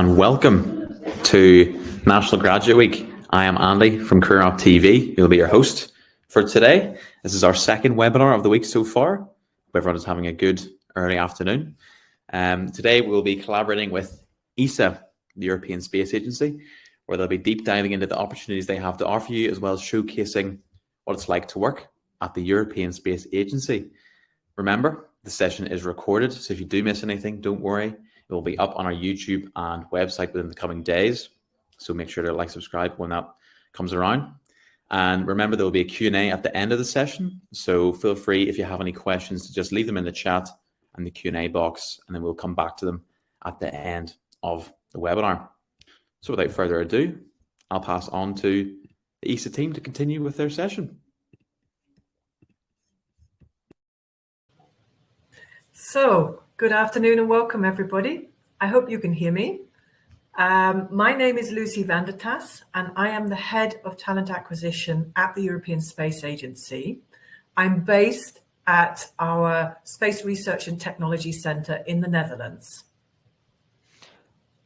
and welcome to National Graduate Week. I am Andy from CareerUp TV. We'll be your host for today. This is our second webinar of the week so far. Hope everyone is having a good early afternoon. Today we'll be collaborating with ESA, the European Space Agency, where they'll be deep diving into the opportunities they have to offer you, as well as showcasing what it's like to work at the European Space Agency. Remember, the session is recorded, so if you do miss anything, don't worry. It will be up on our YouTube and website within the coming days. So make sure to like, subscribe when that comes around. And remember, there will be a Q&A at the end of the session. So feel free, if you have any questions, to just leave them in the chat and the Q&A box, and then we'll come back to them at the end of the webinar. So without further ado, I'll pass on to the ESA team to continue with their session. So, good afternoon and welcome everybody. I hope you can hear me. My name is Lucy van der Tas and I am the Head of Talent Acquisition at the European Space Agency. I'm based at our Space Research and Technology Centre in the Netherlands.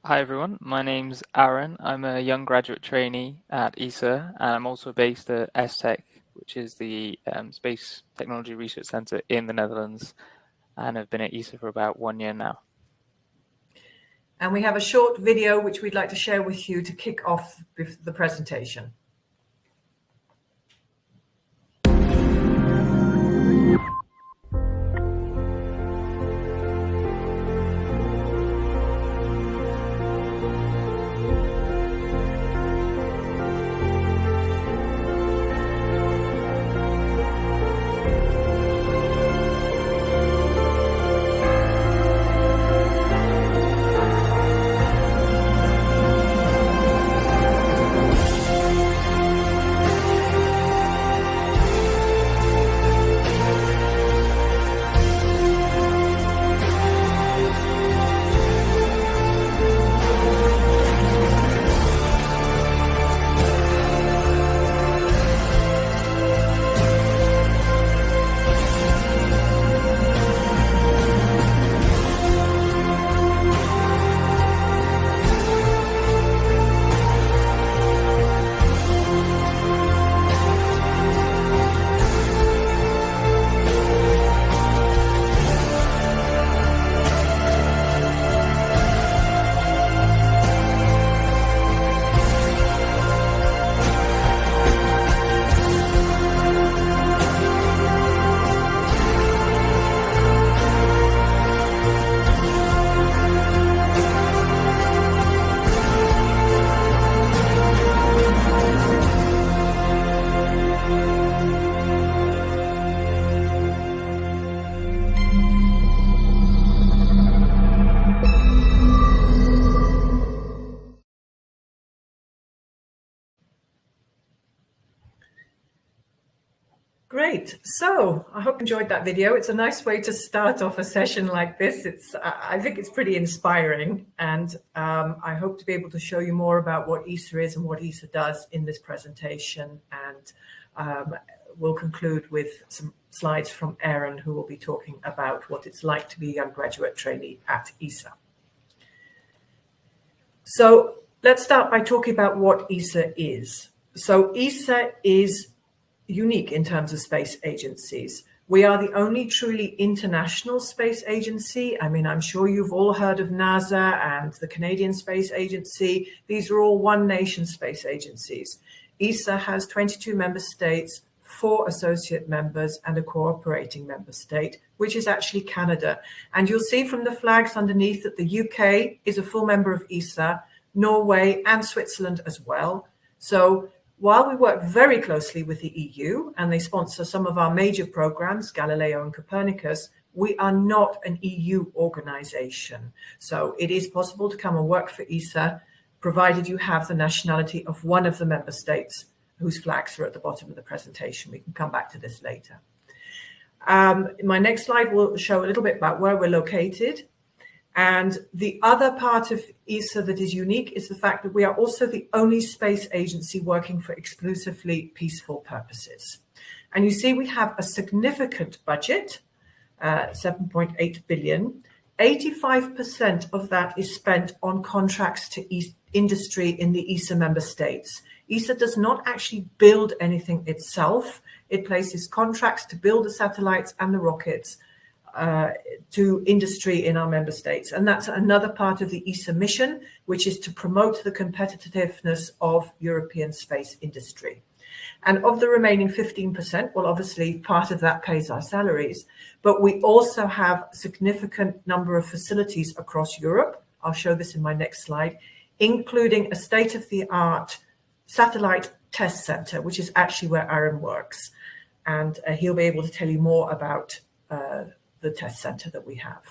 Hi everyone, my name's Aaron. I'm a young graduate trainee at ESA and I'm also based at ESTEC, which is the Space Technology Research Centre in the Netherlands, and I've been at ESA for about 1 year now. And we have a short video which we'd like to share with you to kick off the presentation. Great. So I hope you enjoyed that video. It's a nice way to start off a session like this. I think it's pretty inspiring, and I hope to be able to show you more about what ESA is and what ESA does in this presentation. And we'll conclude with some slides from Aaron, who will be talking about what it's like to be a young graduate trainee at ESA. So let's start by talking about what ESA is. So ESA is unique in terms of space agencies. We are the only truly international space agency. I mean, I'm sure you've all heard of NASA and the Canadian Space Agency. These are all one nation space agencies. ESA has 22 member states, 4 associate members and a cooperating member state, which is actually Canada. And you'll see from the flags underneath that the UK is a full member of ESA, Norway and Switzerland as well. So while we work very closely with the EU and they sponsor some of our major programs, Galileo and Copernicus, we are not an EU organization. So it is possible to come and work for ESA, provided you have the nationality of one of the member states whose flags are at the bottom of the presentation. We can come back to this later. My next slide will show a little bit about where we're located. And the other part of ESA that is unique is the fact that we are also the only space agency working for exclusively peaceful purposes. And you see we have a significant budget, 7.8 billion, 85% of that is spent on contracts to industry in the ESA member states. ESA does not actually build anything itself. It places contracts to build the satellites and the rockets to industry in our member states. And that's another part of the ESA mission, which is to promote the competitiveness of European space industry. And of the remaining 15%, well, obviously part of that pays our salaries, but we also have a significant number of facilities across Europe. I'll show this in my next slide, including a state-of-the-art satellite test center, which is actually where Aaron works. And he'll be able to tell you more about the test center that we have.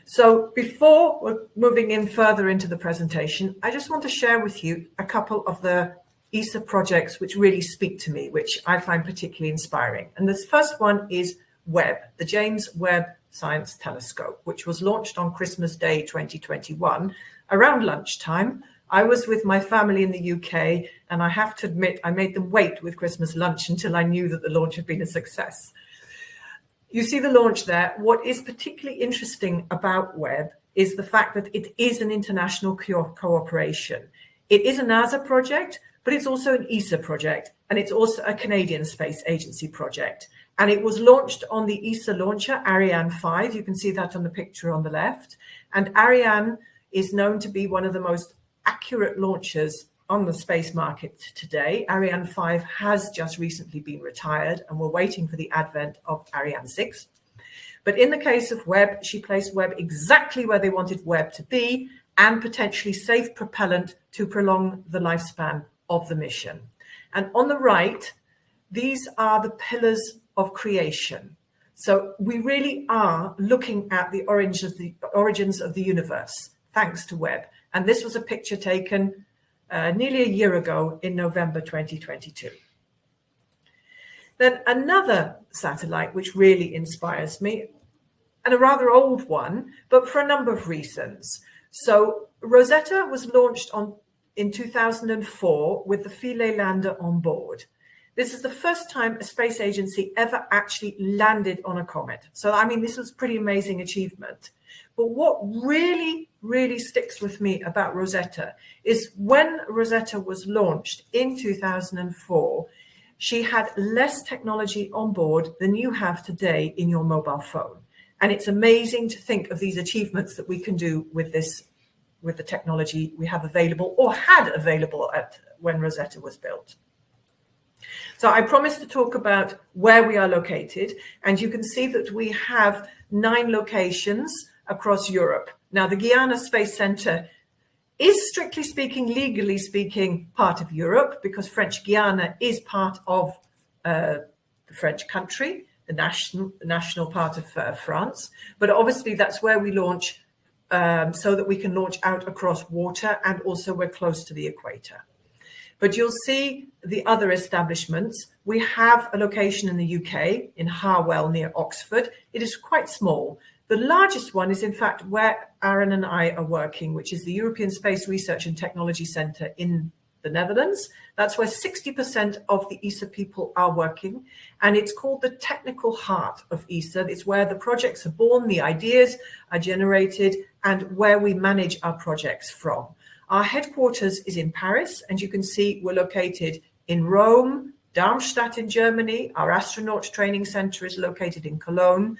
So before we're moving in further into the presentation, I just want to share with you a couple of the ESA projects which really speak to me, which I find particularly inspiring. And this first one is Webb, the James Webb Science Telescope, which was launched on Christmas Day 2021 around lunchtime. I was with my family in the UK, and I have to admit I made them wait with Christmas lunch until I knew that the launch had been a success. You see the launch there. What is particularly interesting about Webb is the fact that it is an international cooperation. It is a NASA project, but it's also an ESA project, and it's also a Canadian Space Agency project. And it was launched on the ESA launcher, Ariane 5. You can see that on the picture on the left. And Ariane is known to be one of the most accurate launchers on the space market today. Ariane 5 has just recently been retired, and we're waiting for the advent of Ariane 6. But in the case of Webb, she placed Webb exactly where they wanted Webb to be, and potentially safe propellant to prolong the lifespan of the mission. And on the right, these are the pillars of creation. So we really are looking at the origins of the universe, thanks to Webb. And this was a picture taken nearly a year ago in November 2022. Then another satellite which really inspires me, and a rather old one, but for a number of reasons. So Rosetta was launched in 2004 with the Philae lander on board. This is the first time a space agency ever actually landed on a comet. So, I mean, this was a pretty amazing achievement. But what really, really sticks with me about Rosetta is when Rosetta was launched in 2004, she had less technology on board than you have today in your mobile phone. And it's amazing to think of these achievements that we can do with the technology we have available or had available when Rosetta was built. So I promised to talk about where we are located, and you can see that we have 9 locations across Europe. Now, the Guiana Space Center is, strictly speaking, legally speaking, part of Europe, because French Guiana is part of the French country, the national part of France. But obviously, that's where we launch so that we can launch out across water, and also we're close to the equator. But you'll see the other establishments. We have a location in the UK, in Harwell near Oxford. It is quite small. The largest one is, in fact, where Aaron and I are working, which is the European Space Research and Technology Centre in the Netherlands. That's where 60% of the ESA people are working. And it's called the technical heart of ESA. It's where the projects are born, the ideas are generated, and where we manage our projects from. Our headquarters is in Paris, and you can see we're located in Rome, Darmstadt in Germany. Our Astronaut training center is located in Cologne.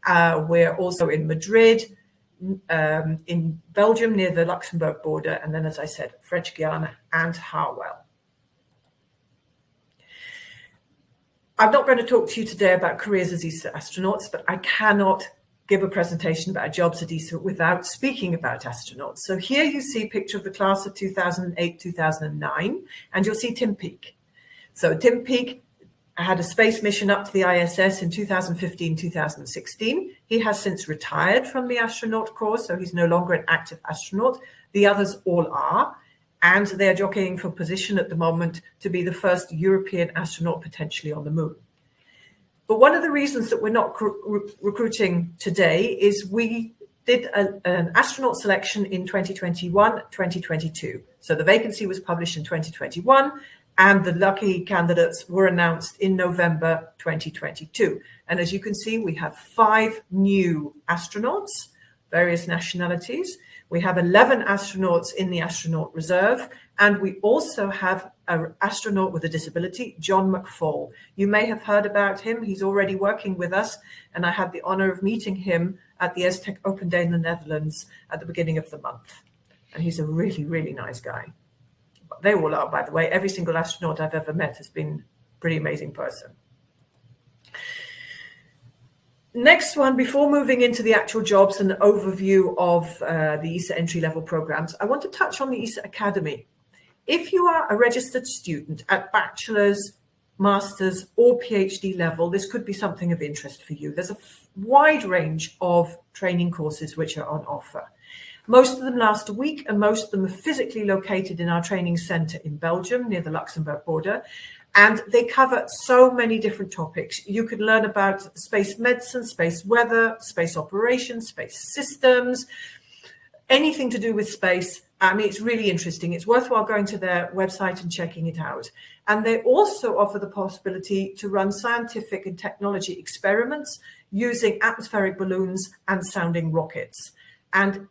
We're also in Madrid, in Belgium near the Luxembourg border, and then, as I said, French Guiana and Harwell. I'm not going to talk to you today about careers as ESA astronauts, but I cannot give a presentation about jobs at ESA without speaking about astronauts. So here you see a picture of the class of 2008-2009, and you'll see Tim Peake. So Tim Peake had a space mission up to the ISS in 2015-2016. He has since retired from the astronaut corps, so he's no longer an active astronaut. The others all are, and they're jockeying for position at the moment to be the first European astronaut potentially on the moon. But one of the reasons that we're not recruiting today is we did an astronaut selection in 2021-2022. So the vacancy was published in 2021, and the lucky candidates were announced in November 2022. And as you can see, we have 5 new astronauts, various nationalities. We have 11 astronauts in the astronaut reserve, and we also have an astronaut with a disability, John McFall. You may have heard about him. He's already working with us, and I had the honor of meeting him at the ESTEC Open Day in the Netherlands at the beginning of the month. And he's a really, really nice guy. They all are, by the way. Every single astronaut I've ever met has been a pretty amazing person. Next one, before moving into the actual jobs and the overview of the ESA entry-level programs, I want to touch on the ESA Academy. If you are a registered student at bachelor's, master's, or PhD level, this could be something of interest for you. There's a wide range of training courses which are on offer. Most of them last a week, and most of them are physically located in our training center in Belgium, near the Luxembourg border. And they cover so many different topics. You could learn about space medicine, space weather, space operations, space systems, anything to do with space. I mean, it's really interesting. It's worthwhile going to their website and checking it out. And they also offer the possibility to run scientific and technology experiments using atmospheric balloons and sounding rockets. And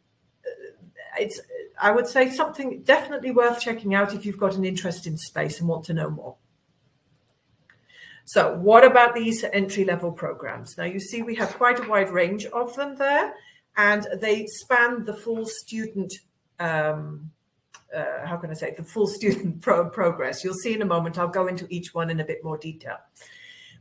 it's, I would say, something definitely worth checking out if you've got an interest in space and want to know more. So what about the ESA entry-level programs? Now, you see we have quite a wide range of them there, and they span the full student, how can I say, the full student progress. You'll see in a moment, I'll go into each one in a bit more detail.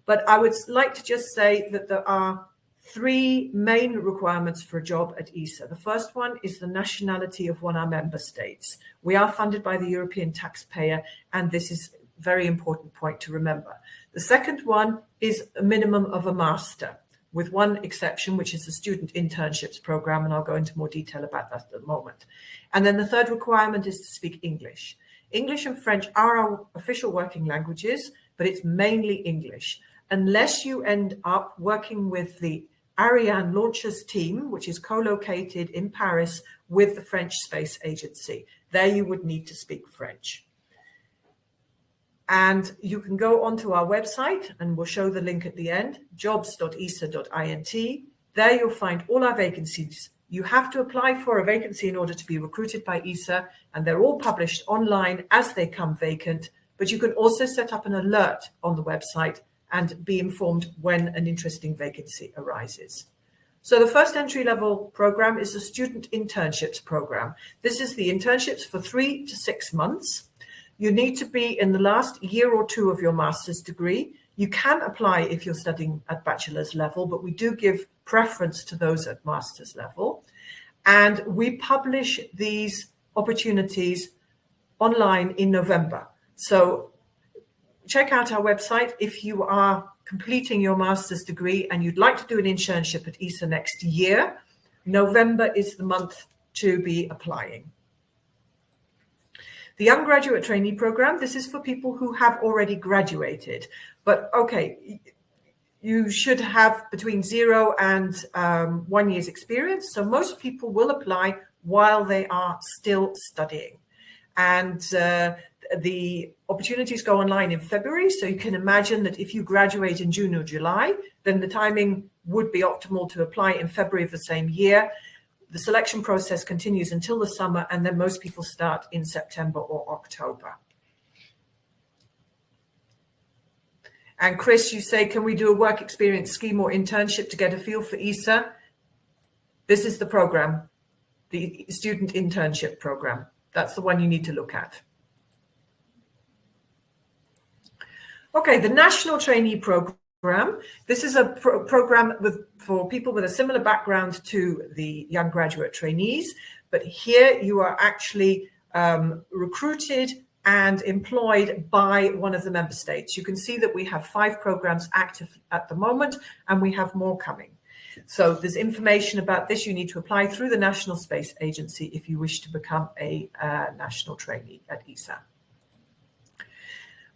But I would like to just say that there are 3 main requirements for a job at ESA. The first one is the nationality of one of our member states. We are funded by the European taxpayer, and this is a very important point to remember. The second one is a minimum of a master, with one exception, which is the student internships program, and I'll go into more detail about that at the moment. And then the third requirement is to speak English. English and French are our official working languages, but it's mainly English. Unless you end up working with the Ariane Launchers team, which is co-located in Paris with the French Space Agency. There you would need to speak French. And you can go onto our website, and we'll show the link at the end, jobs.esa.int. There you'll find all our vacancies. You have to apply for a vacancy in order to be recruited by ESA, and they're all published online as they come vacant. But you can also set up an alert on the website and be informed when an interesting vacancy arises. So the first entry-level program is the student internships program. This is the internships for 3 to 6 months. You need to be in the last year or 2 of your master's degree. You can apply if you're studying at bachelor's level, but we do give preference to those at master's level. And we publish these opportunities online in November. So check out our website if you are completing your master's degree and you'd like to do an internship at ESA next year. November is the month to be applying. The Young Graduate Trainee Program, this is for people who have already graduated. But okay, you should have between 0 and 1 year's experience. So most people will apply while they are still studying. And the opportunities go online in February. So you can imagine that if you graduate in June or July, then the timing would be optimal to apply in February of the same year. The selection process continues until the summer, and then most people start in September or October. And Chris, you say, can we do a work experience scheme or internship to get a feel for ESA? This is the program, the student internship program. That's the one you need to look at. Okay, the National Trainee Program. This is a program for people with a similar background to the young graduate trainees, but here you are actually recruited and employed by one of the member states. You can see that we have 5 programs active at the moment, and we have more coming. So there's information about this. You need to apply through the National Space Agency if you wish to become a national trainee at ESA.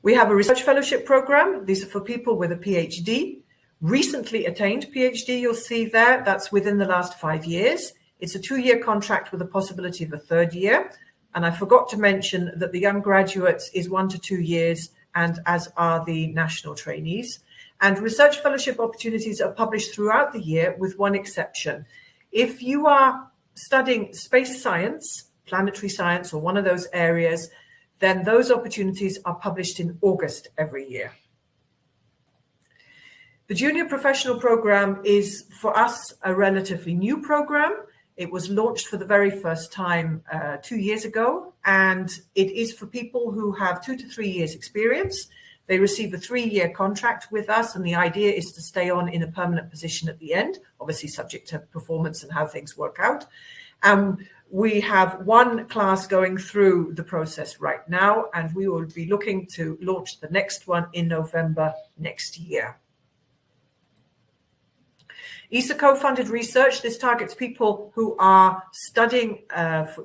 We have a research fellowship program. These are for people with a PhD, recently attained PhD. You'll see there, that's within the last 5 years. It's a 2-year contract with a possibility of a 3rd year. And I forgot to mention that the young graduates is 1 to 2 years, and as are the national trainees. And research fellowship opportunities are published throughout the year with one exception. If you are studying space science, planetary science, or one of those areas, then those opportunities are published in August every year. The junior professional program is for us a relatively new program. It was launched for the very first time 2 years ago, and it is for people who have 2 to 3 years experience. They receive a 3-year contract with us, and the idea is to stay on in a permanent position at the end, obviously subject to performance and how things work out. We have one class going through the process right now, and we will be looking to launch the next one in November next year. ESA co-funded research. This targets people who are studying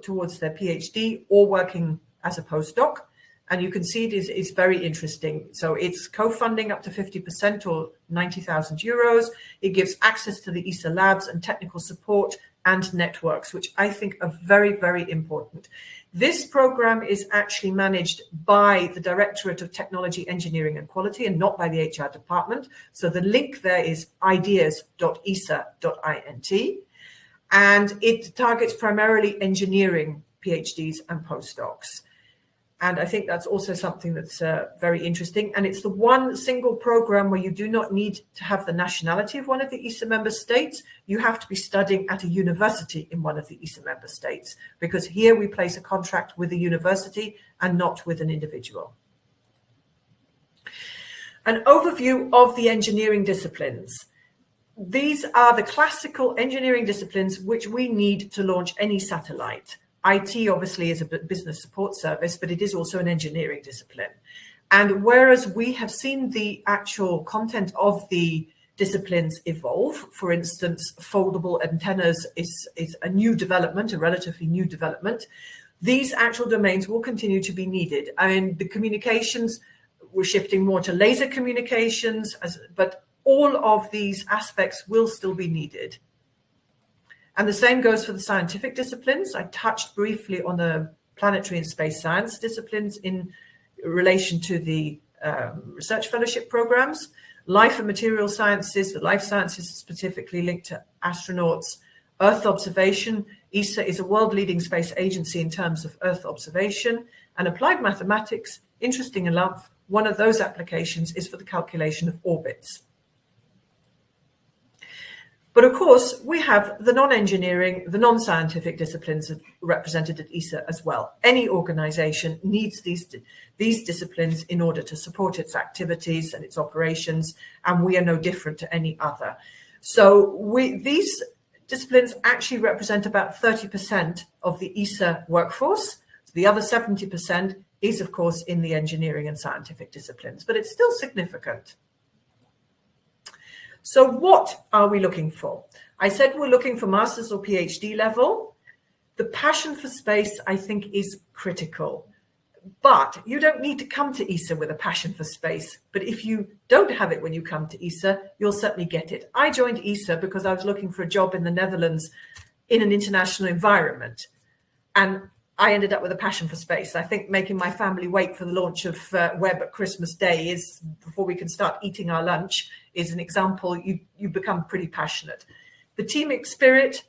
towards their PhD or working as a postdoc. And you can see it is very interesting. So it's co-funding up to 50% or 90,000 euros. It gives access to the ESA labs and technical support and networks, which I think are very, very important. This program is actually managed by the Directorate of Technology, Engineering and Quality and not by the HR department. So the link there is ideas.esa.int. And it targets primarily engineering PhDs and postdocs. And I think that's also something that's very interesting. And it's the one single program where you do not need to have the nationality of one of the ESA member states. You have to be studying at a university in one of the ESA member states, because here we place a contract with a university and not with an individual. An overview of the engineering disciplines. These are the classical engineering disciplines which we need to launch any satellite. IT obviously is a business support service, but it is also an engineering discipline. And whereas we have seen the actual content of the disciplines evolve, for instance, foldable antennas is a new development, a relatively new development, these actual domains will continue to be needed. I mean, the communications, we're shifting more to laser communications, but all of these aspects will still be needed. And the same goes for the scientific disciplines. I touched briefly on the planetary and space science disciplines in relation to the research fellowship programs. Life and material sciences, the life sciences specifically linked to astronauts. Earth observation. ESA is a world-leading space agency in terms of Earth observation. And applied mathematics, interesting enough, one of those applications is for the calculation of orbits. But of course, we have the non-engineering, the non-scientific disciplines represented at ESA as well. Any organization needs these disciplines in order to support its activities and its operations, and we are no different to any other. So these disciplines actually represent about 30% of the ESA workforce. The other 70% is, of course, in the engineering and scientific disciplines, but it's still significant. So what are we looking for? I said we're looking for master's or PhD level. The passion for space, I think, is critical. But you don't need to come to ESA with a passion for space. But if you don't have it when you come to ESA, you'll certainly get it. I joined ESA because I was looking for a job in the Netherlands in an international environment. And I ended up with a passion for space. I think making my family wait for the launch of Webb at Christmas Day is, before we can start eating our lunch, is an example. You become pretty passionate. The team spirit,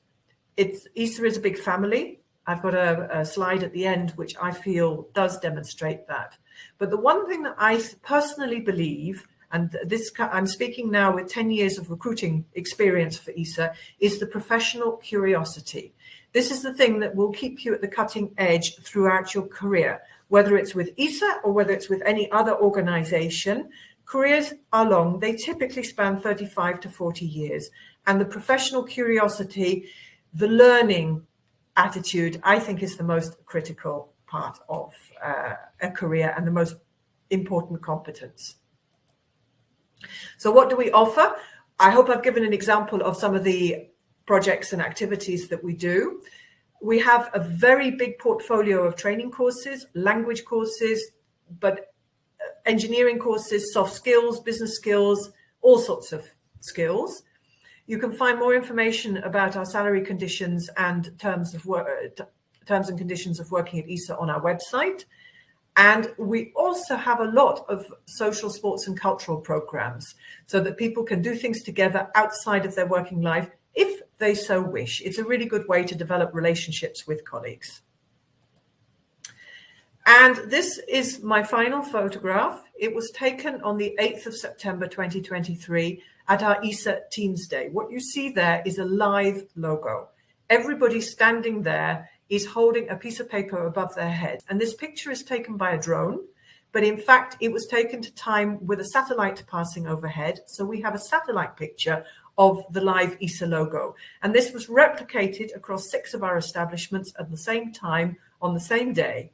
ESA is a big family. I've got a slide at the end which I feel does demonstrate that. But the one thing that I personally believe, and this I'm speaking now with 10 years of recruiting experience for ESA, is the professional curiosity. This is the thing that will keep you at the cutting edge throughout your career, whether it's with ESA or whether it's with any other organization. Careers are long. They typically span 35 to 40 years. And the professional curiosity, the learning attitude, I think is the most critical part of a career and the most important competence. So what do we offer? I hope I've given an example of some of the projects and activities that we do. We have a very big portfolio of training courses, language courses, but engineering courses, soft skills, business skills, all sorts of skills. You can find more information about our salary conditions and terms terms and conditions of working at ESA on our website. And we also have a lot of social, sports and cultural programs so that people can do things together outside of their working life if they so wish. It's a really good way to develop relationships with colleagues. And this is my final photograph. It was taken on the 8th of September 2023 at our ESA Teams Day. What you see there is a live logo. Everybody standing there is holding a piece of paper above their head. And this picture is taken by a drone, but in fact, it was taken to time with a satellite passing overhead. So we have a satellite picture of the live ESA logo. And this was replicated across 6 of our establishments at the same time on the same day.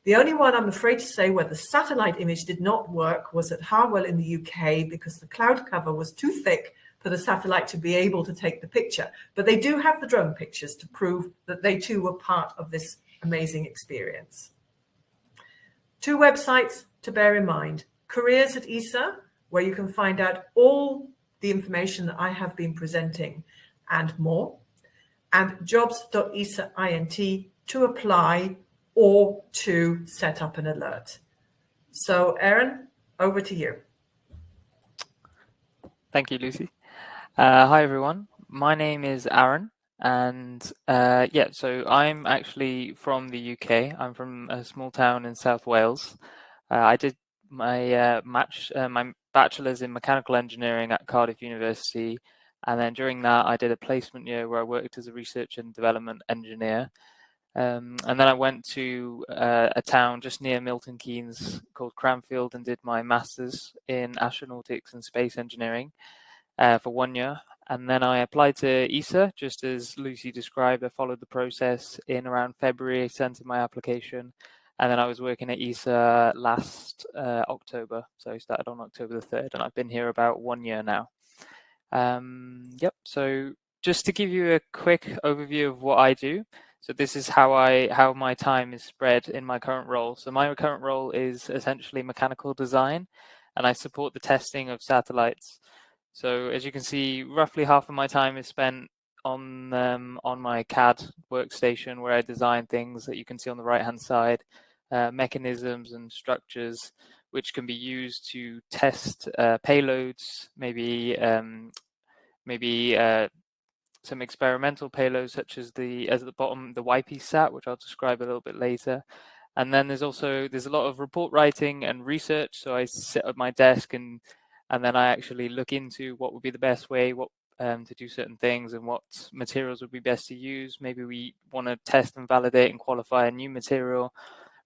The only one, I'm afraid to say, where the satellite image did not work was at Harwell in the UK because the cloud cover was too thick for the satellite to be able to take the picture. But they do have the drone pictures to prove that they too were part of this amazing experience. 2 websites to bear in mind. Careers at ESA, where you can find out all the information that I have been presenting and more. And jobs.esa.int to apply or to set up an alert. So Aaron, over to you. Thank you, Lucy. Hi, everyone. My name is Aaron, and so I'm actually from the UK. I'm from a small town in South Wales. I did my my bachelor's in mechanical engineering at Cardiff University, and then during that I did a placement year where I worked as a research and development engineer. And then I went to a town just near Milton Keynes called Cranfield and did my master's in astronautics and space engineering for 1 year. And then I applied to ESA, just as Lucy described. I followed the process in around February, sent in my application, and then I was working at ESA last October. So I started on October the 3rd, and I've been here about 1 year now. So just to give you a quick overview of what I do. So this is how my time is spread in my current role. So my current role is essentially mechanical design, and I support the testing of satellites. So as you can see, roughly half of my time is spent on my CAD workstation, where I design things that you can see on the right-hand side, mechanisms and structures which can be used to test payloads, maybe some experimental payloads such as at the bottom, the YP-SAT, which I'll describe a little bit later. And then there's a lot of report writing and research. So I sit at my desk and then I actually look into what would be the best way to do certain things and what materials would be best to use. Maybe we want to test and validate and qualify a new material.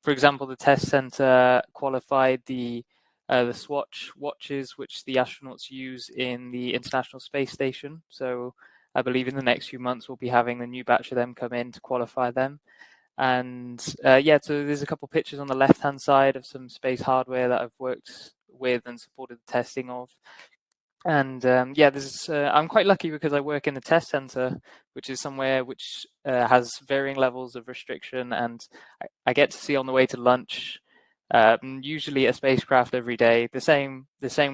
For example, the test center qualified the Swatch watches, which the astronauts use in the International Space Station. So I believe in the next few months we'll be having the new batch of them come in to qualify them. And so there's a couple of pictures on the left-hand side of some space hardware that I've worked with and supported the testing of. And I'm quite lucky because I work in the test center, which is somewhere which has varying levels of restriction, and I get to see on the way to lunch usually a spacecraft every day, the same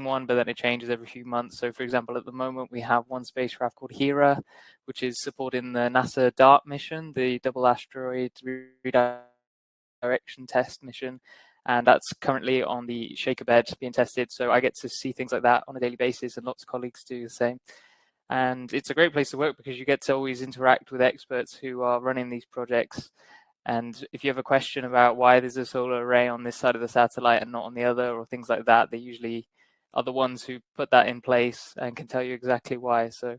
one, but then it changes every few months. So for example, at the moment we have one spacecraft called Hera, which is supporting the NASA DART mission, the Double Asteroid Redirection Test mission, and that's currently on the Shaker bed being tested. So I get to see things like that on a daily basis, and lots of colleagues do the same. And it's a great place to work because you get to always interact with experts who are running these projects. And if you have a question about why there's a solar array on this side of the satellite and not on the other, or things like that, they usually are the ones who put that in place and can tell you exactly why. So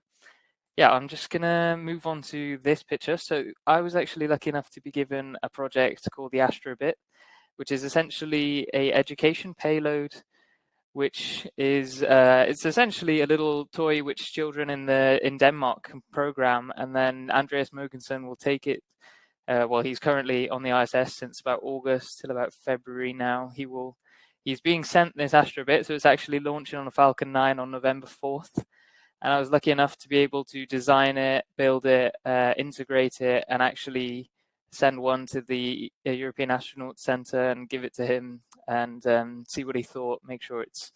yeah, I'm just going to move on to this picture. So I was actually lucky enough to be given a project called the Astrobit, which is essentially a education payload, which is it's essentially a little toy which children in Denmark can program, and then Andreas Mogensen will take it. He's currently on the ISS since about August till about February now. He's being sent this Astrobit, so it's actually launching on a Falcon 9 on November 4th. And I was lucky enough to be able to design it, build it, integrate it, and actually send one to the European Astronaut Center and give it to him and see what he thought, make sure it's,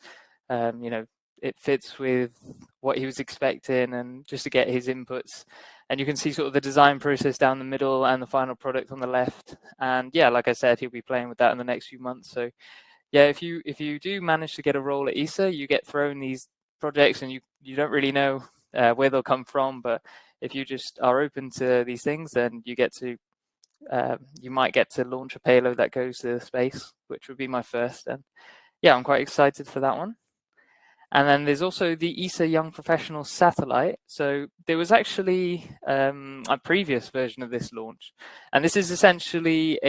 it fits with what he was expecting, and just to get his inputs. And you can see sort of the design process down the middle and the final product on the left. And yeah, like I said, he'll be playing with that in the next few months. So yeah, if you do manage to get a role at ESA, you get thrown these projects and you don't really know where they'll come from. But if you just are open to these things, then you get to you might get to launch a payload that goes to space, which would be my first. And yeah, I'm quite excited for that one. And then there's also the ESA Young Professional Satellite. So there was actually a previous version of this launch. And this is essentially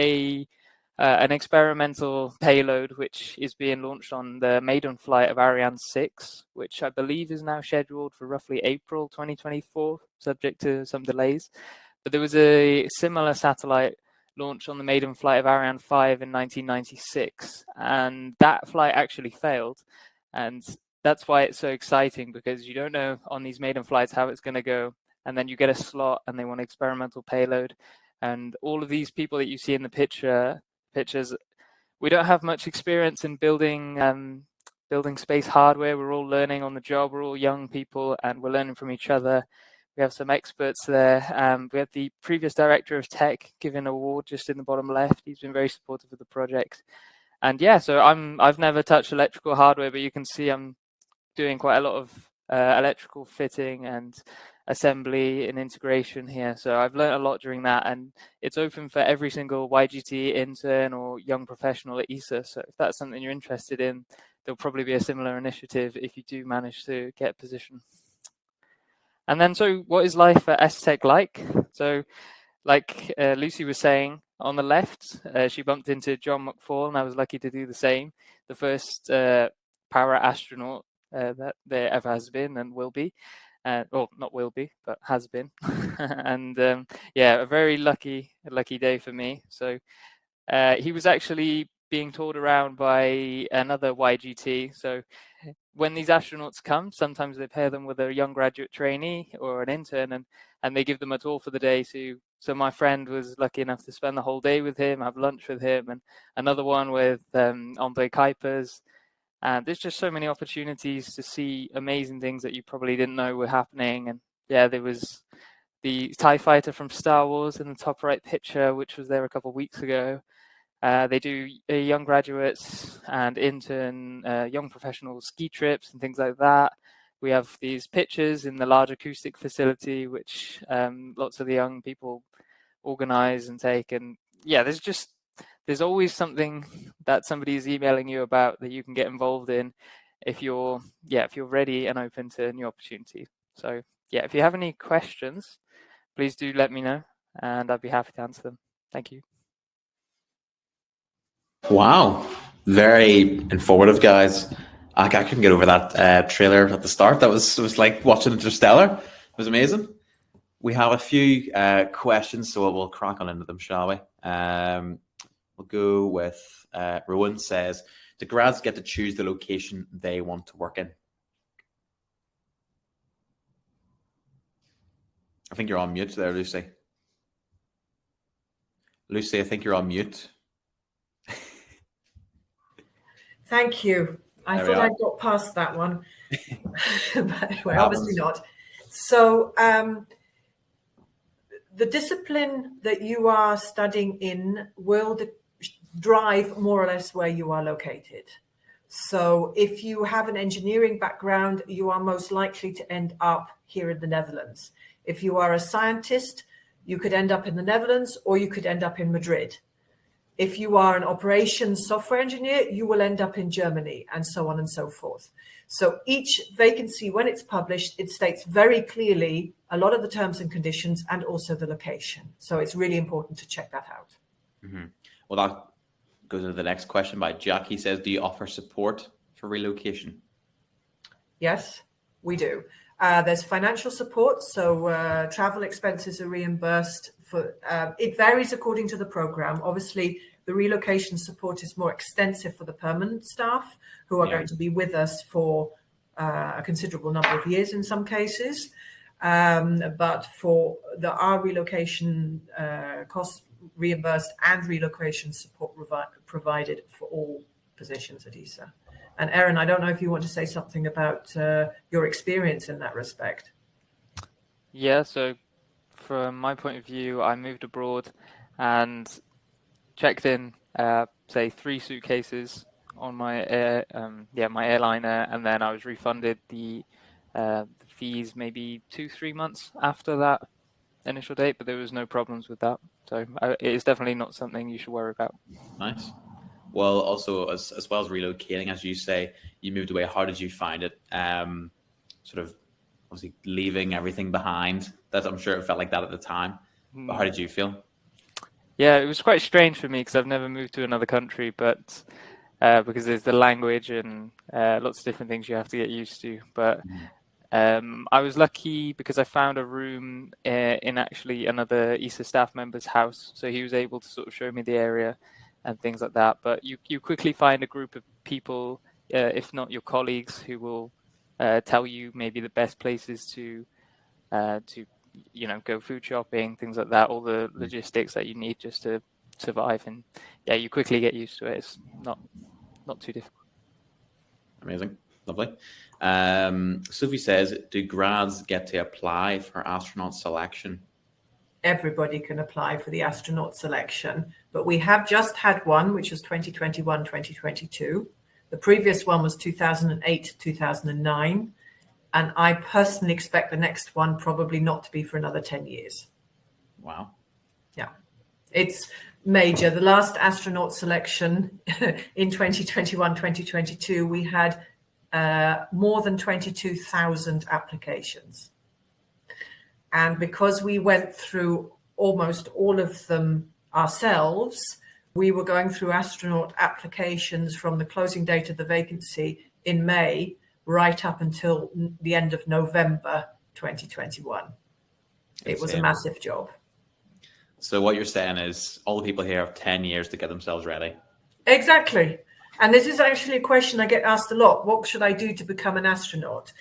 an experimental payload which is being launched on the maiden flight of Ariane 6, which I believe is now scheduled for roughly April 2024, subject to some delays. But there was a similar satellite launch on the maiden flight of Ariane 5 in 1996, and that flight actually failed. And that's why it's so exciting, because you don't know on these maiden flights how it's going to go, and then you get a slot and they want experimental payload. And all of these people that you see in the pictures, we don't have much experience in building space hardware. We're all learning on the job. We're all young people, and we're learning from each other. We have some experts there. We have the previous director of tech giving an award just in the bottom left. He's been very supportive of the project. And yeah, so I've never touched electrical hardware, but you can see I'm doing quite a lot of electrical fitting and assembly and integration here. So I've learned a lot during that, and it's open for every single YGT intern or young professional at ESA. So if that's something you're interested in, there'll probably be a similar initiative if you do manage to get a position. And then, so what is life at ESTEC like? So like Lucy was saying, on the left, she bumped into John McFall, and I was lucky to do the same. The first para astronaut that there ever has been and will be. Well, not will be, but has been. And yeah, a very lucky day for me. So he was actually being toured around by another YGT. So when these astronauts come, sometimes they pair them with a young graduate trainee or an intern, and they give them a tour for the day. So my friend was lucky enough to spend the whole day with him, have lunch with him, and another one with Andre Kuipers. And there's just so many opportunities to see amazing things that you probably didn't know were happening. And yeah, there was the TIE fighter from Star Wars in the top right picture, which was there a couple of weeks ago. They do young graduates and intern young professional ski trips and things like that. We have these pictures in the large acoustic facility, which lots of the young people organize and take. And yeah, there's always something that somebody is emailing you about that you can get involved in if you're ready and open to new opportunities. So yeah, if you have any questions, please do let me know, and I'd be happy to answer them. Thank you. Wow, very informative, guys. I couldn't get over that trailer at the start. It was like watching Interstellar. It was amazing. We have a few questions, so we'll crack on into them, shall we? We'll go with Rowan says, do grads get to choose the location they want to work in? I think you're on mute there, Lucy. Lucy, I think you're on mute. Thank you. I thought I got past that one. But anyway, obviously not. So the discipline that you are studying in will drive more or less where you are located. So if you have an engineering background, you are most likely to end up here in the Netherlands. If you are a scientist, you could end up in the Netherlands, or you could end up in Madrid. If you are an operations software engineer, you will end up in Germany, and so on and so forth. So each vacancy, when it's published, it states very clearly a lot of the terms and conditions and also the location. So it's really important to check that out. Mm-hmm. Well, that goes into the next question by Jack. He says, do you offer support for relocation? Yes, we do. There's financial support, so travel expenses are reimbursed. It varies according to the program. Obviously, the relocation support is more extensive for the permanent staff who are going to be with us for a considerable number of years in some cases. But for our relocation costs reimbursed and relocation support provided for all positions at ESA. And Erin, I don't know if you want to say something about your experience in that respect. Yeah, so from my point of view, I moved abroad and checked in, say, 3 suitcases on my my airliner, and then I was refunded the fees maybe 2-3 months after that initial date, but there was no problems with that. So it is definitely not something you should worry about. Nice. Well, also as well as relocating, as you say, you moved away. How did you find it? Sort of obviously leaving everything behind. That I'm sure it felt like that at the time. But how did you feel? Yeah, it was quite strange for me because I've never moved to another country, but because there's the language and lots of different things you have to get used to. But I was lucky because I found a room in actually another ESA staff member's house. So he was able to sort of show me the area and things like that. But you quickly find a group of people, if not your colleagues, who will tell you maybe the best places to go food shopping, things like that, all the logistics that you need just to survive. And yeah, you quickly get used to it. It's not too difficult. Amazing. Lovely. Sophie says, do grads get to apply for astronaut selection? Everybody can apply for the astronaut selection, but we have just had one, which was 2021, 2022. The previous one was 2008, 2009. And I personally expect the next one probably not to be for another 10 years. Wow. Yeah, it's major. The last astronaut selection in 2021, 2022, we had more than 22,000 applications. And because we went through almost all of them ourselves, we were going through astronaut applications from the closing date of the vacancy in May right up until the end of November 2021. It was a massive job. So what you're saying is all the people here have 10 years to get themselves ready. Exactly. And this is actually a question I get asked a lot. What should I do to become an astronaut?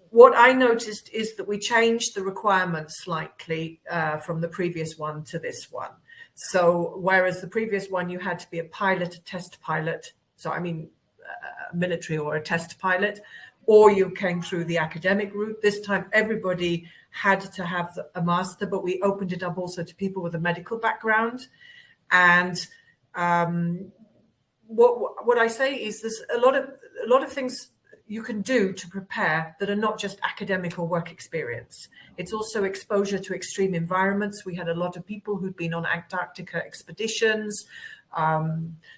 What I noticed is that we changed the requirements slightly from the previous one to this one. So whereas the previous one, you had to be a pilot, a test pilot. So, I mean, military or a test pilot, or you came through the academic route. This time everybody had to have a master, but we opened it up also to people with a medical background. And what I say is there's a lot of things you can do to prepare that are not just academic or work experience. It's also exposure to extreme environments. We had a lot of people who'd been on Antarctica expeditions.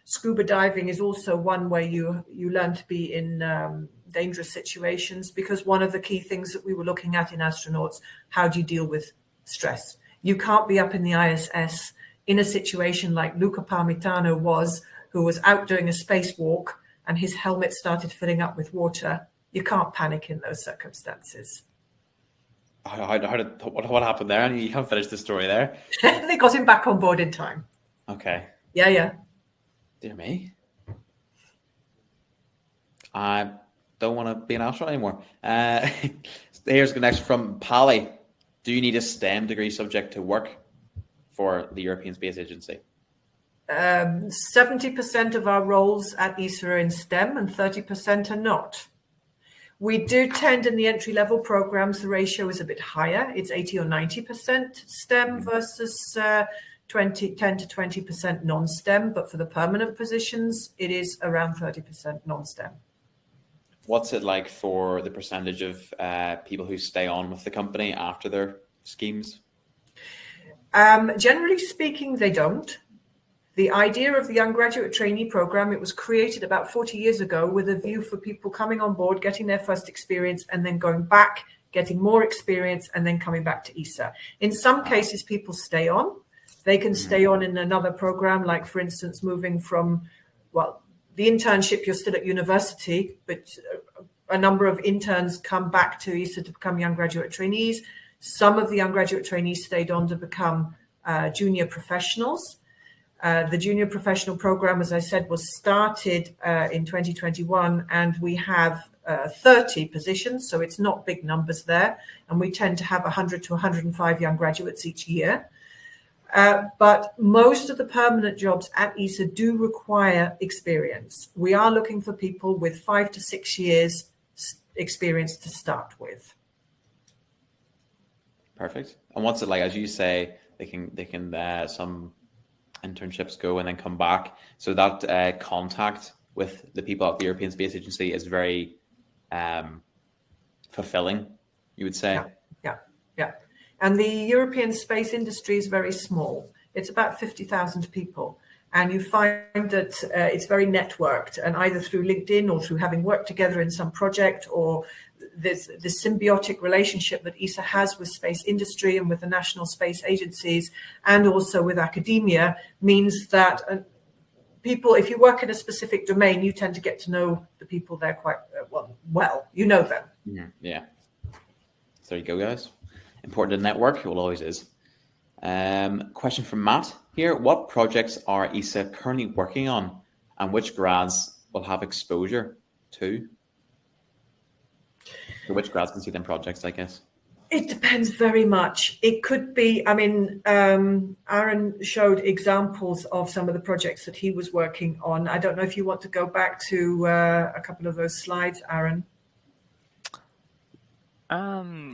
Scuba diving is also one where you learn to be in dangerous situations, because one of the key things that we were looking at in astronauts, how do you deal with stress? You can't be up in the ISS in a situation like Luca Parmitano was, who was out doing a spacewalk and his helmet started filling up with water. You can't panic in those circumstances. What happened there? You can't finish the story there. They got him back on board in time. Okay. Yeah. Dear me. I don't want to be an astronaut anymore. Here's the next from Pally. Do you need a STEM degree subject to work for the European Space Agency? 70% of our roles at ESA are in STEM and 30% are not. We do tend in the entry-level programs, the ratio is a bit higher. It's 80 or 90% STEM versus 10 to 20% non-STEM. But for the permanent positions, it is around 30% non-STEM. What's it like for the percentage of people who stay on with the company after their schemes? Generally speaking, they don't. The idea of the young graduate trainee program, it was created about 40 years ago with a view for people coming on board, getting their first experience, and then going back, getting more experience, and then coming back to ESA. In some cases, people stay on. They can stay on in another program, like, for instance, moving from, well, the internship, you're still at university, but a number of interns come back to ESA to become young graduate trainees. Some of the young graduate trainees stayed on to become junior professionals. The junior professional program, as I said, was started in 2021, and we have 30 positions, so it's not big numbers there. And we tend to have 100 to 105 young graduates each year. But most of the permanent jobs at ESA do require experience. We are looking for people with 5 to 6 years experience to start with. Perfect. And what's it like? As you say, they can some internships go and then come back. So that contact with the people at the European Space Agency is very fulfilling, you would say. Yeah. And the European space industry is very small. It's about 50,000 people. And you find that it's very networked, and either through LinkedIn or through having worked together in some project, or this symbiotic relationship that ESA has with space industry and with the national space agencies and also with academia, means that people, if you work in a specific domain, you tend to get to know the people there quite well. You know them. Yeah. So there you go, guys. Important to network. It always is. Question from Matt here. What projects are ESA currently working on, and which grads will have exposure to? So which grads can see them projects, I guess? It depends very much. It could be, Aaron showed examples of some of the projects that he was working on. I don't know if you want to go back to a couple of those slides, Aaron.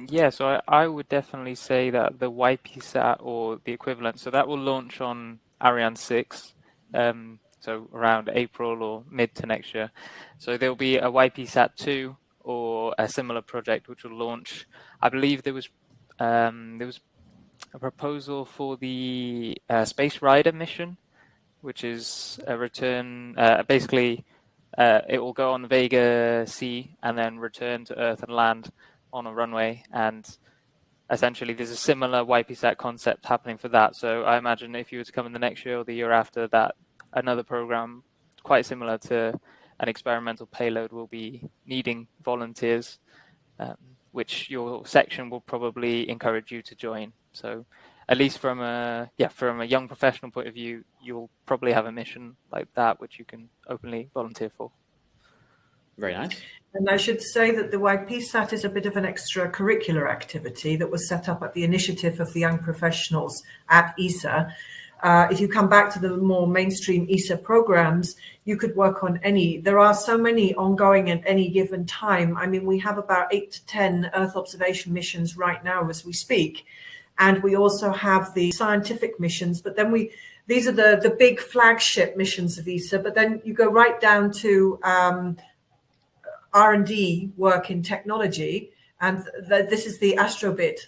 Yeah, so I would definitely say that the YPSAT or the equivalent, so that will launch on Ariane 6, so around April or mid to next year. So there'll be a YPSAT 2 or a similar project which will launch. I believe there was a proposal for the Space Rider mission, which is a return, basically it will go on Vega C and then return to Earth and land on a runway, and essentially there's a similar YPSAT concept happening for that. So I imagine if you were to come in the next year or the year after that, another program quite similar to an experimental payload will be needing volunteers, which your section will probably encourage you to join. So at least from a young professional point of view, you'll probably have a mission like that which you can openly volunteer for. Very nice. And I should say that the YPSAT is a bit of an extracurricular activity that was set up at the initiative of the young professionals at ESA. If you come back to the more mainstream ESA programs, you could work on any. There are so many ongoing at any given time. I mean, we have about 8 to 10 Earth observation missions right now as we speak. And we also have the scientific missions, but then these are the big flagship missions of ESA, but then you go right down to R&D work in technology, and this is the astrobit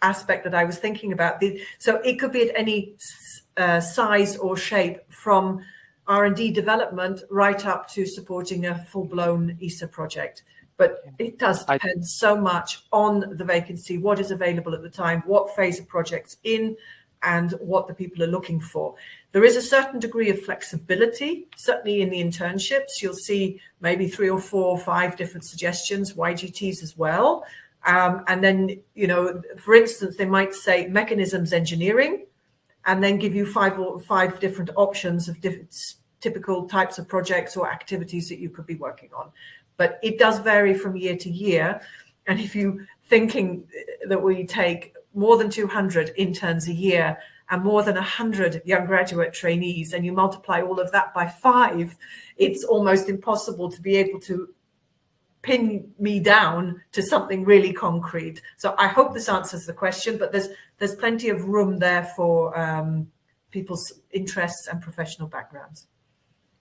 aspect that I was thinking about. So it could be at any size or shape, from R&D development right up to supporting a full-blown ESA project. But it does depend so much on the vacancy, what is available at the time, what phase of project's in, and what the people are looking for. There is a certain degree of flexibility, certainly in the internships. You'll see maybe 3 or 4 or 5 different suggestions, YGTs as well. And then, for instance, they might say mechanisms engineering, and then give you 5 different options of different typical types of projects or activities that you could be working on. But it does vary from year to year. And if you thinking that we take more than 200 interns a year and more than 100 young graduate trainees, and you multiply all of that by 5, it's almost impossible to be able to pin me down to something really concrete. So I hope this answers the question, but there's plenty of room there for people's interests and professional backgrounds.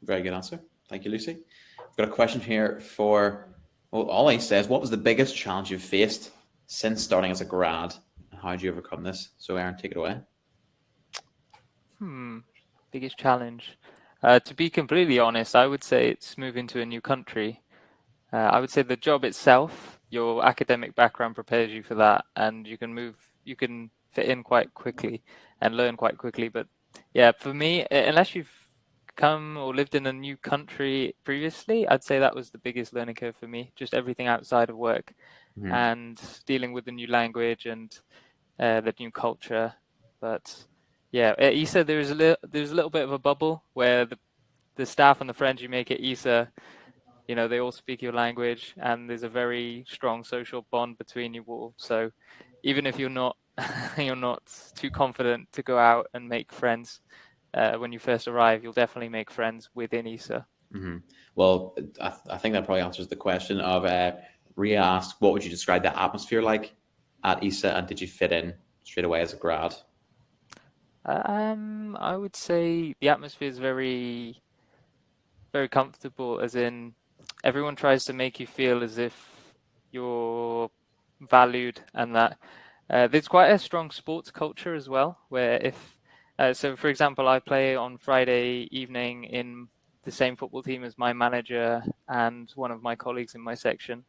Very good answer. Thank you, Lucy. I've got a question here for, Ollie says, what was the biggest challenge you've faced since starting as a grad? How did you overcome this? So Aaron, take it away. Biggest challenge. To be completely honest, I would say it's moving to a new country. I would say the job itself, your academic background prepares you for that, and you can fit in quite quickly and learn quite quickly. But yeah, for me, unless you've come or lived in a new country previously, I'd say that was the biggest learning curve for me. Just everything outside of work and dealing with the new language and the new culture. But yeah, at ESA there's a little bit of a bubble where the staff and the friends you make at ESA, they all speak your language, and there's a very strong social bond between you all. So even if you're not you're not too confident to go out and make friends when you first arrive, you'll definitely make friends within ESA. Mm-hmm. Well, I think that probably answers the question of Ria asked, what would you describe the atmosphere like at ESA, and did you fit in straight away as a grad? I would say the atmosphere is very, very comfortable, as in everyone tries to make you feel as if you're valued, and that there's quite a strong sports culture as well, where if so for example, I play on Friday evening in the same football team as my manager and one of my colleagues in my section,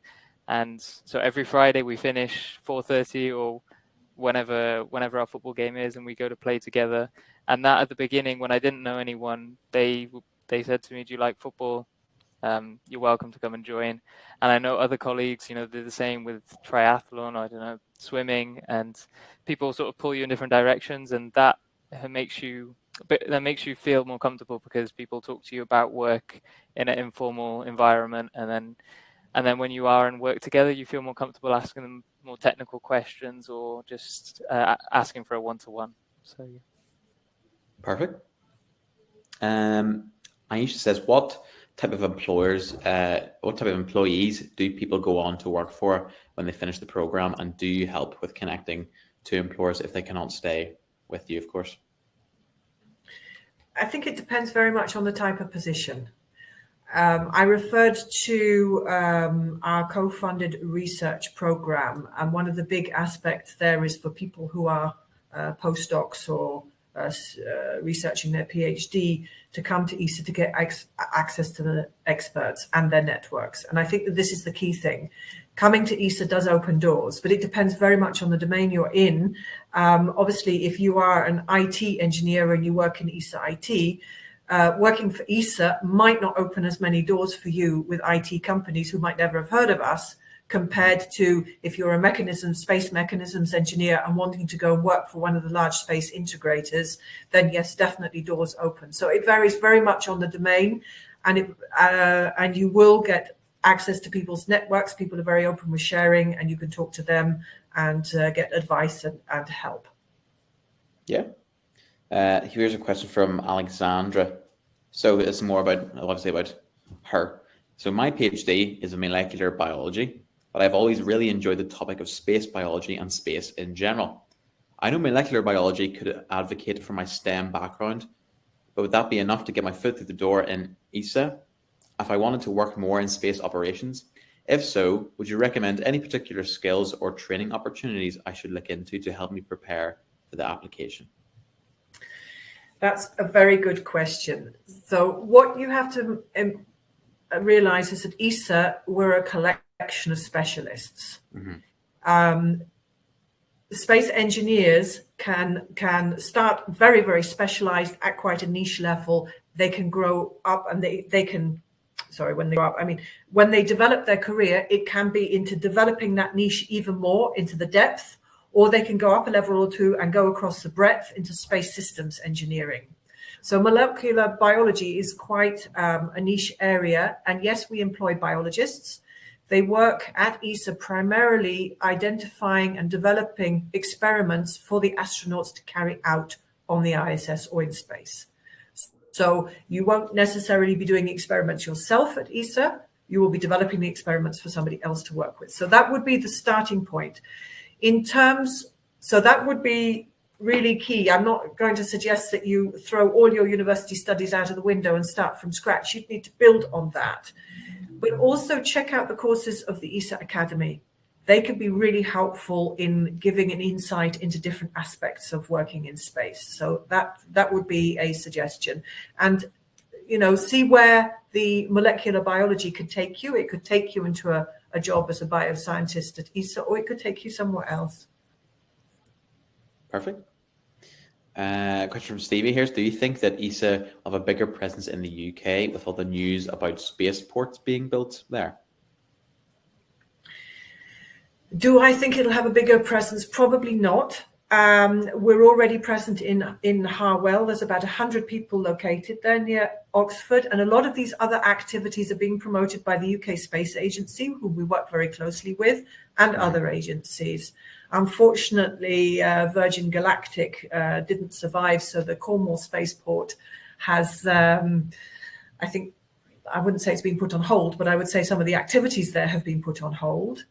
and so every Friday we finish 4:30 or whenever our football game is, and we go to play together. And that at the beginning, when I didn't know anyone, they said to me, "Do you like football? You're welcome to come and join." And I know other colleagues, you know, they're the same with triathlon, I don't know, swimming, and people sort of pull you in different directions, and that makes you feel more comfortable because people talk to you about work in an informal environment, and then when you are and work together, you feel more comfortable asking them more technical questions or just asking for a one-to-one. So yeah. Perfect. Aisha says, what type of employees do people go on to work for when they finish the program, and do you help with connecting to employers if they cannot stay with you, of course? I think it depends very much on the type of position. I referred to our co-funded research program, and one of the big aspects there is for people who are postdocs or researching their PhD to come to ESA to get access to the experts and their networks. And I think that this is the key thing. Coming to ESA does open doors, but it depends very much on the domain you're in. Obviously, if you are an IT engineer and you work in ESA IT, working for ESA might not open as many doors for you with IT companies who might never have heard of us, compared to if you're a space mechanisms engineer and wanting to go and work for one of the large space integrators, then yes, definitely doors open. So it varies very much on the domain, and you will get access to people's networks. People are very open with sharing, and you can talk to them and get advice and help. Yeah. Here's a question from Alexandra. So it's more about, obviously, about her. So my PhD is in molecular biology, but I've always really enjoyed the topic of space biology and space in general. I know molecular biology could advocate for my STEM background, but would that be enough to get my foot through the door in ESA if I wanted to work more in space operations? If so, would you recommend any particular skills or training opportunities I should look into to help me prepare for the application? That's a very good question. So what you have to realize is that ESA, we're a collection of specialists. Mm-hmm. Space engineers can start very, very specialized at quite a niche level. They can grow up, and when they develop their career, it can be into developing that niche even more into the depth, or they can go up a level or two and go across the breadth into space systems engineering. So molecular biology is quite a niche area. And yes, we employ biologists. They work at ESA primarily identifying and developing experiments for the astronauts to carry out on the ISS or in space. So you won't necessarily be doing experiments yourself at ESA. You will be developing the experiments for somebody else to work with. So that would be the starting point. So that would be really key. I'm not going to suggest that you throw all your university studies out of the window and start from scratch. You'd need to build on that. But also check out the courses of the ESA Academy. They can be really helpful in giving an insight into different aspects of working in space. So that would be a suggestion. And, see where the molecular biology could take you. It could take you into a job as a bioscientist at ESA, or it could take you somewhere else. Perfect. Question from Stevie here. Do you think that ESA will have a bigger presence in the UK with all the news about spaceports being built there? Do I think it'll have a bigger presence? Probably not. We're already present in Harwell. There's about 100 people located there near Oxford. And a lot of these other activities are being promoted by the UK Space Agency, who we work very closely with, and other agencies. Unfortunately, Virgin Galactic didn't survive, so the Cornwall spaceport has, I think, I wouldn't say it's been put on hold, but I would say some of the activities there have been put on hold.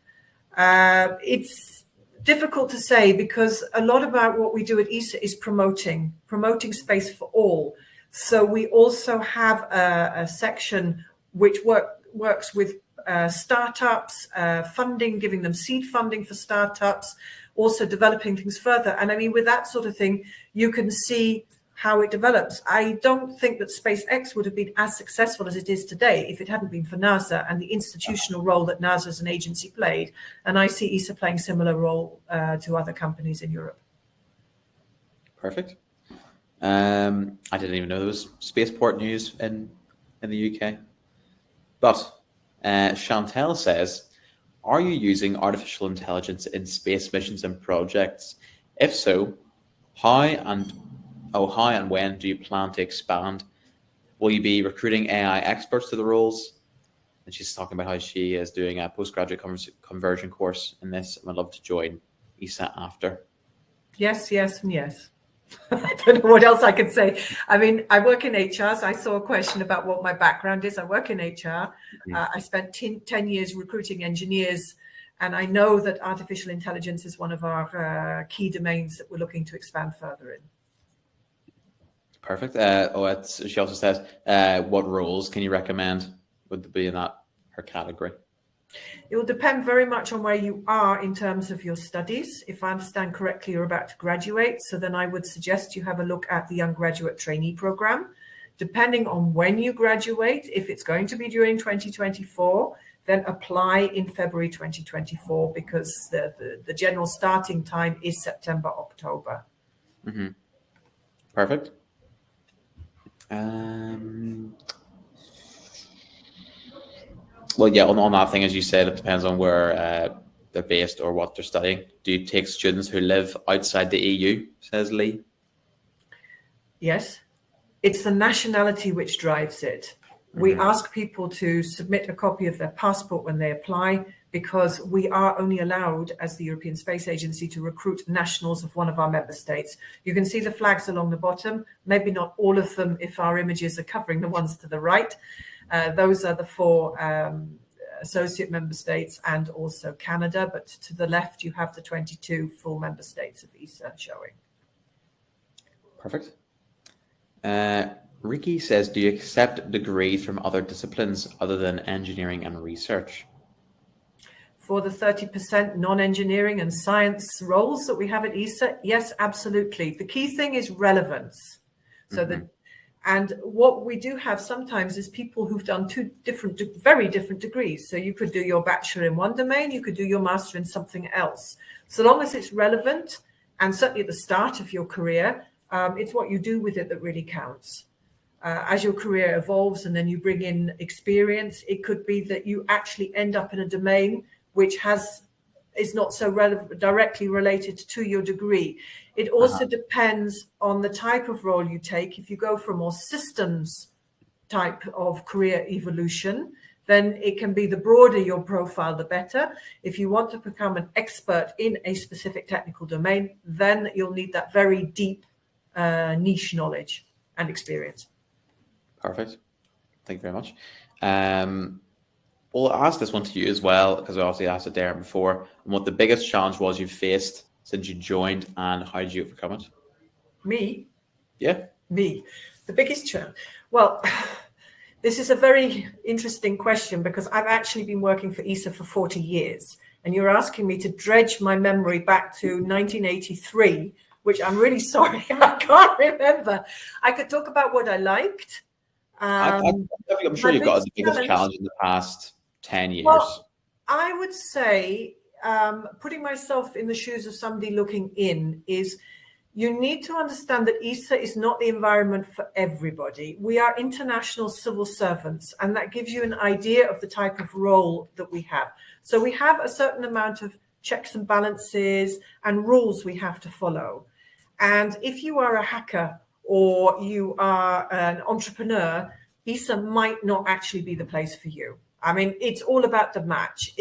It's difficult to say because a lot about what we do at ESA is promoting space for all. So we also have a section which works with startups, funding, giving them seed funding for startups, also developing things further. And I mean, with that sort of thing, you can see how it develops. I don't think that SpaceX would have been as successful as it is today if it hadn't been for NASA and the institutional role that NASA as an agency played. And I see ESA playing similar role to other companies in Europe. Perfect. I didn't even know there was spaceport news in the UK. But Chantel says, are you using artificial intelligence in space missions and projects? If so, how and when do you plan to expand? Will you be recruiting AI experts to the roles? And she's talking about how she is doing a postgraduate conversion course in this and would love to join ESA after. Yes, yes, and yes. I don't know what else I could say. I mean, I work in HR, so I saw a question about what my background is. I work in HR. I spent 10 years recruiting engineers, and I know that artificial intelligence is one of our key domains that we're looking to expand further in. Perfect. She also says, what roles can you recommend would be in her category? It will depend very much on where you are in terms of your studies. If I understand correctly, you're about to graduate. So then I would suggest you have a look at the young graduate trainee program. Depending on when you graduate, if it's going to be during 2024, then apply in February 2024 because the general starting time is September, October. Mm-hmm. Perfect. Well, yeah, on that thing, as you said, it depends on where they're based or what they're studying. Do you take students who live outside the EU, says Lee? Yes. It's the nationality which drives it. We ask people to submit a copy of their passport when they apply because we are only allowed as the European Space Agency to recruit nationals of one of our member states. You can see the flags along the bottom, maybe not all of them if our images are covering the ones to the right. Those are the 4 associate member states and also Canada, but to the left you have the 22 full member states of ESA showing. Perfect. Ricky says, do you accept degrees from other disciplines other than engineering and research? For the 30% non-engineering and science roles that we have at ESA, yes, absolutely. The key thing is relevance. So and what we do have sometimes is people who've done 2 very different degrees. So you could do your bachelor in one domain, you could do your master in something else. So long as it's relevant, and certainly at the start of your career, it's what you do with it that really counts. As your career evolves and then you bring in experience, it could be that you actually end up in a domain which is not so directly related to your degree. It also depends on the type of role you take. If you go for a more systems type of career evolution, then it can be the broader your profile, the better. If you want to become an expert in a specific technical domain, then you'll need that very deep niche knowledge and experience. Perfect. Thank you very much. Well, I'll ask this one to you as well, because I obviously asked it there before, and what the biggest challenge was you faced since you joined, and how did you overcome it? Me? Yeah. Me. The biggest challenge. Well, this is a very interesting question because I've actually been working for ESA for 40 years, and you're asking me to dredge my memory back to 1983, which I'm really sorry, I can't remember. I could talk about what I liked. I'm sure you've got the biggest challenge in the past 10 years. Well, I would say, putting myself in the shoes of somebody looking in, is you need to understand that ESA is not the environment for everybody. We are international civil servants, and that gives you an idea of the type of role that we have. So we have a certain amount of checks and balances and rules we have to follow. And if you are a hacker or you are an entrepreneur, ESA might not actually be the place for you. I mean, it's all about the match.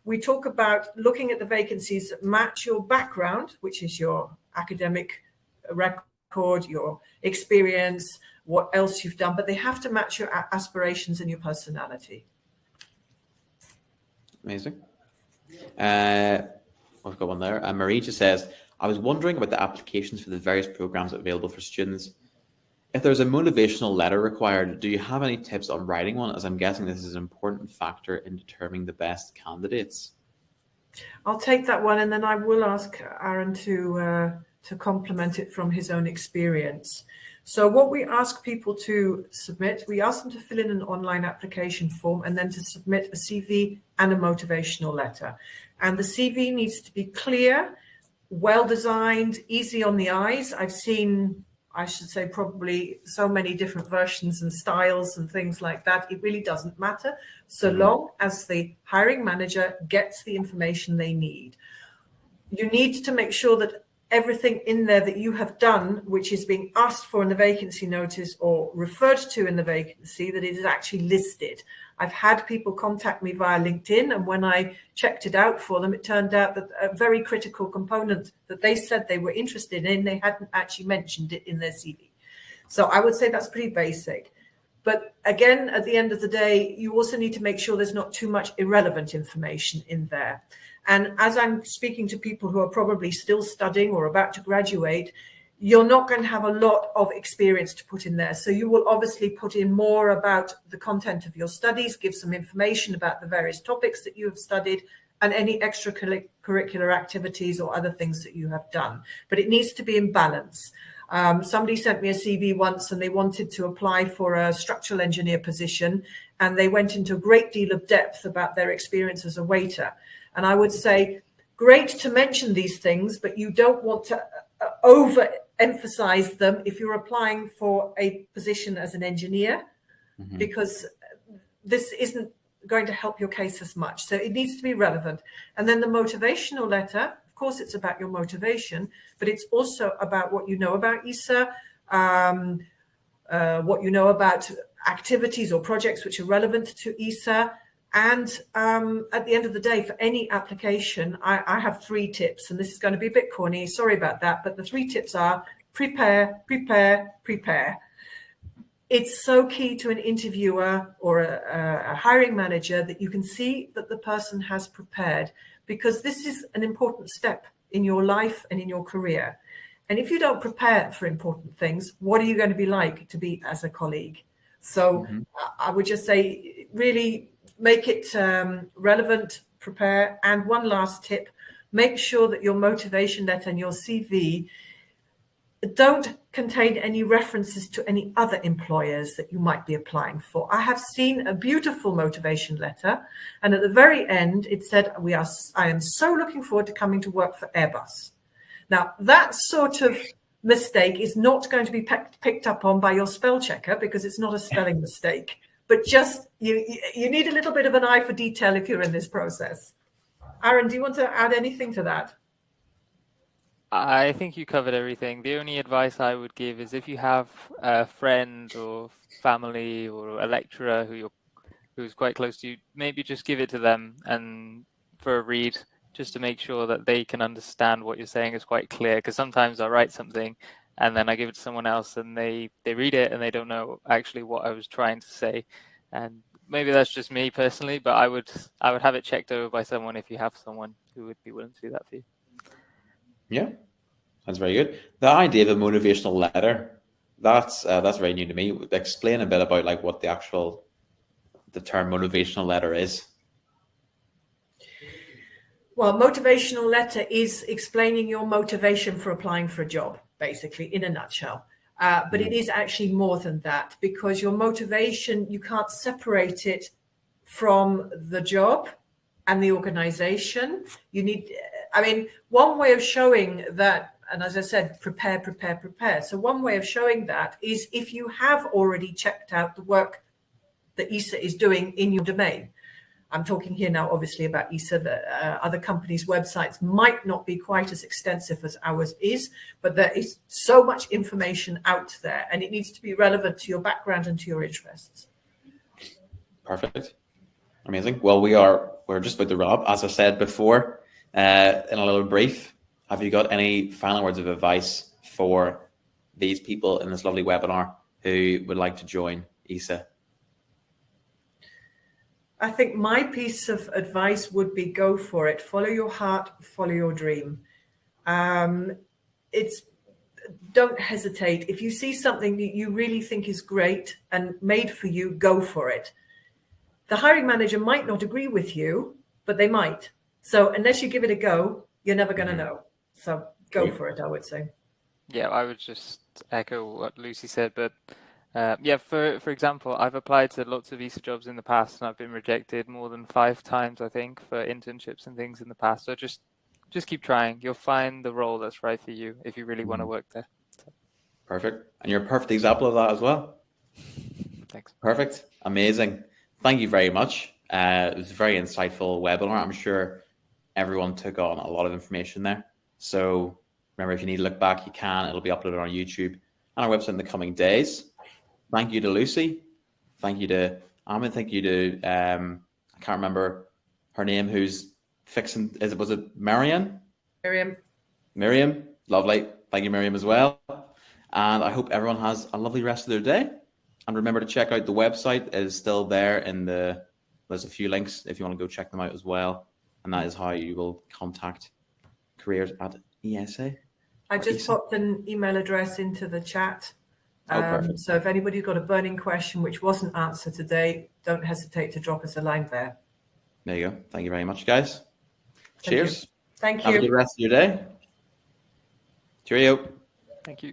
We talk about looking at the vacancies that match your background, which is your academic record, your experience, what else you've done, but they have to match your aspirations and your personality. Amazing. I've got one there. Marie just says, I was wondering about the applications for the various programs available for students. If there's a motivational letter required, do you have any tips on writing one? As I'm guessing this is an important factor in determining the best candidates. I'll take that one, and then I will ask Aaron to complement it from his own experience. So what we ask people to submit, we ask them to fill in an online application form and then to submit a CV and a motivational letter. And the CV needs to be clear, well-designed, easy on the eyes. I've seen, I should say, probably so many different versions and styles and things like that. It really doesn't matter so long as the hiring manager gets the information they need. You need to make sure that everything in there that you have done, which is being asked for in the vacancy notice or referred to in the vacancy, that it is actually listed. I've had people contact me via LinkedIn, and when I checked it out for them, it turned out that a very critical component that they said they were interested in, they hadn't actually mentioned it in their CV. So I would say that's pretty basic. But again, at the end of the day, you also need to make sure there's not too much irrelevant information in there. And as I'm speaking to people who are probably still studying or about to graduate, you're not going to have a lot of experience to put in there. So you will obviously put in more about the content of your studies, give some information about the various topics that you have studied and any extracurricular activities or other things that you have done. But it needs to be in balance. Somebody sent me a CV once and they wanted to apply for a structural engineer position, and they went into a great deal of depth about their experience as a waiter. And I would say, great to mention these things, but you don't want to overemphasize them if you're applying for a position as an engineer, because this isn't going to help your case as much. So it needs to be relevant. And then the motivational letter, of course, it's about your motivation, but it's also about what you know about ESA, what you know about activities or projects which are relevant to ESA. And at the end of the day, for any application, I have 3 tips, and this is going to be a bit corny. Sorry about that. But the 3 tips are prepare, prepare, prepare. It's so key to an interviewer or a hiring manager that you can see that the person has prepared, because this is an important step in your life and in your career. And if you don't prepare for important things, what are you going to be like to be as a colleague? So I would just say, really make it relevant, prepare. And one last tip, make sure that your motivation letter and your CV don't contain any references to any other employers that you might be applying for. I have seen a beautiful motivation letter, and at the very end, it said, I am so looking forward to coming to work for Airbus. Now, that sort of mistake is not going to be picked up on by your spell checker, because it's not a spelling mistake. But just, you need a little bit of an eye for detail if you're in this process. Aaron, do you want to add anything to that? I think you covered everything. The only advice I would give is, if you have a friend or family or a lecturer who's quite close to you, maybe just give it to them and for a read, just to make sure that they can understand what you're saying is quite clear. Because sometimes I write something and then I give it to someone else and they read it and they don't know actually what I was trying to say. And maybe that's just me personally, but I would have it checked over by someone if you have someone who would be willing to do that for you. Yeah, that's very good. The idea of a motivational letter, that's very new to me. Explain a bit about like what the term motivational letter is. Well, motivational letter is explaining your motivation for applying for a job, basically, in a nutshell. But it is actually more than that, because your motivation, you can't separate it from the job and the organization. You need, one way of showing that, and as I said, prepare, prepare, prepare. So one way of showing that is if you have already checked out the work that ESA is doing in your domain. I'm talking here now, obviously, about ESA. Other companies' websites might not be quite as extensive as ours is, but there is so much information out there, and it needs to be relevant to your background and to your interests. Perfect. Amazing. Well, we're just about to wrap up. As I said before, in a little brief, have you got any final words of advice for these people in this lovely webinar who would like to join ESA? I think my piece of advice would be go for it. Follow your heart, follow your dream. Don't hesitate. If you see something that you really think is great and made for you, go for it. The hiring manager might not agree with you, but they might. So unless you give it a go, you're never going to know. So go for it, I would say. Yeah, I would just echo what Lucy said, but for example, I've applied to lots of ESA jobs in the past and I've been rejected more than 5 times, I think, for internships and things in the past. So just keep trying. You'll find the role that's right for you if you really want to work there. So. Perfect. And you're a perfect example of that as well. Thanks. Perfect. Amazing. Thank you very much. It was a very insightful webinar. I'm sure everyone took on a lot of information there. So remember, if you need to look back, you can. It'll be uploaded on YouTube and our website in the coming days. Thank you to Lucy. Thank you to Ahmed. Thank you to, I can't remember her name, who's fixing, was it Marianne? Miriam. Lovely. Thank you, Miriam, as well. And I hope everyone has a lovely rest of their day. And remember to check out the website. It is still there there's a few links if you want to go check them out as well. And that is how you will contact careers at ESA. I just popped an email address into the chat. Perfect. So if anybody's got a burning question which wasn't answered today, don't hesitate to drop us a line there. There you go. Thank you very much, guys. Cheers. Thank you. Have a good rest of your day. Cheerio. Thank you.